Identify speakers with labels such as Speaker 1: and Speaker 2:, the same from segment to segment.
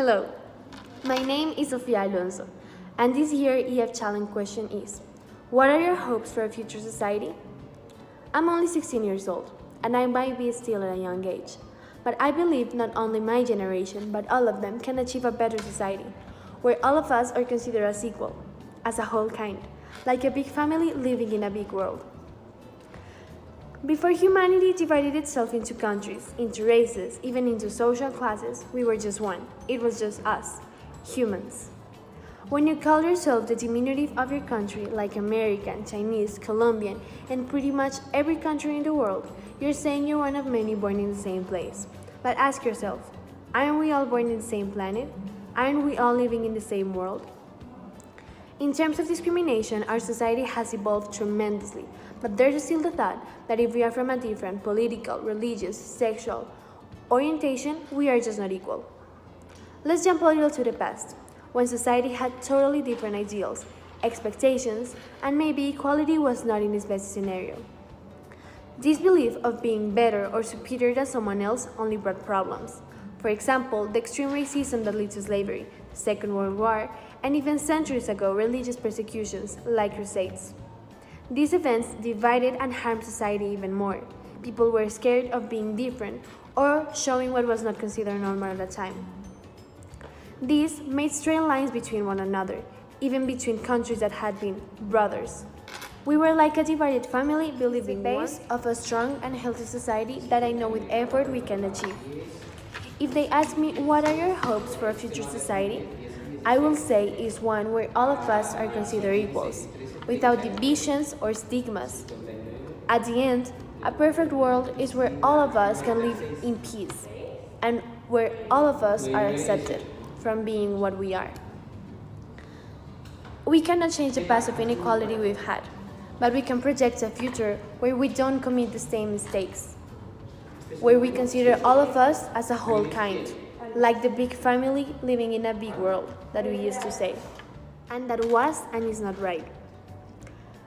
Speaker 1: Hello, my name is Sofia Alonso, and this year EF challenge question is, what are your hopes for a future society? I'm only 16 years old, and I might be still at a young age, but I believe not only my generation, but all of them can achieve a better society, where all of us are considered as equal, as a whole kind, like a big family living in a big world. Before humanity divided itself into countries, into races, even into social classes, we were just one. It was just us, humans. When you call yourself the diminutive of your country, like American, Chinese, Colombian, and pretty much every country in the world, you're saying you're one of many born in the same place. But ask yourself, aren't we all born in the same planet? Aren't we all living in the same world? In terms of discrimination, our society has evolved tremendously, but there's still the thought that if we are from a different political, religious, sexual orientation, we are just not equal. Let's jump a little to the past, when society had totally different ideals, expectations, and maybe equality was not in its best scenario. This belief of being better or superior than someone else only brought problems. For example, the extreme racism that led to slavery, the Second World War, and even centuries ago, religious persecutions like crusades. These events divided and harmed society even more. People were scared of being different or showing what was not considered normal at the time. This made strained lines between one another, even between countries that had been brothers. We were like a divided family believing the base of a strong and healthy society that I know with effort we can achieve. If they ask me what are your hopes for a future society, I will say is one where all of us are considered equals, without divisions or stigmas. At the end, a perfect world is where all of us can live in peace, and where all of us are accepted from being what we are. We cannot change the past of inequality we've had, but we can project a future where we don't commit the same mistakes, where we consider all of us as a whole kind, like the big family living in a big world that we used to say, and that was and is not right.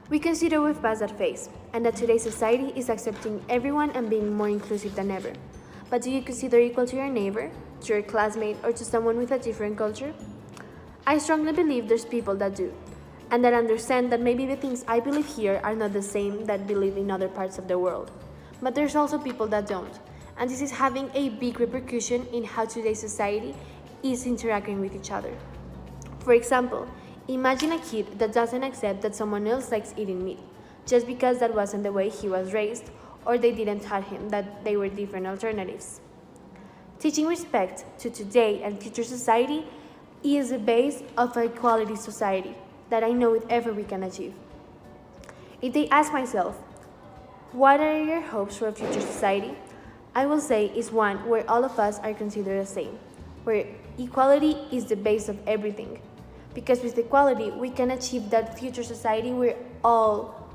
Speaker 1: We consider we've passed that phase, and that today's society is accepting everyone and being more inclusive than ever. But do you consider equal to your neighbor, to your classmate, or to someone with a different culture? I strongly believe there's people that do, and that understand that maybe the things I believe here are not the same that believe in other parts of the world. But there's also people that don't, and this is having a big repercussion in how today's society is interacting with each other. For example, imagine a kid that doesn't accept that someone else likes eating meat, just because that wasn't the way he was raised, or they didn't tell him that they were different alternatives. Teaching respect to today and future society is the base of an equality society that I know with effort we can achieve. If they ask myself, what are your hopes for a future society? I will say is one where all of us are considered the same, where equality is the base of everything. Because with equality, we can achieve that future society where all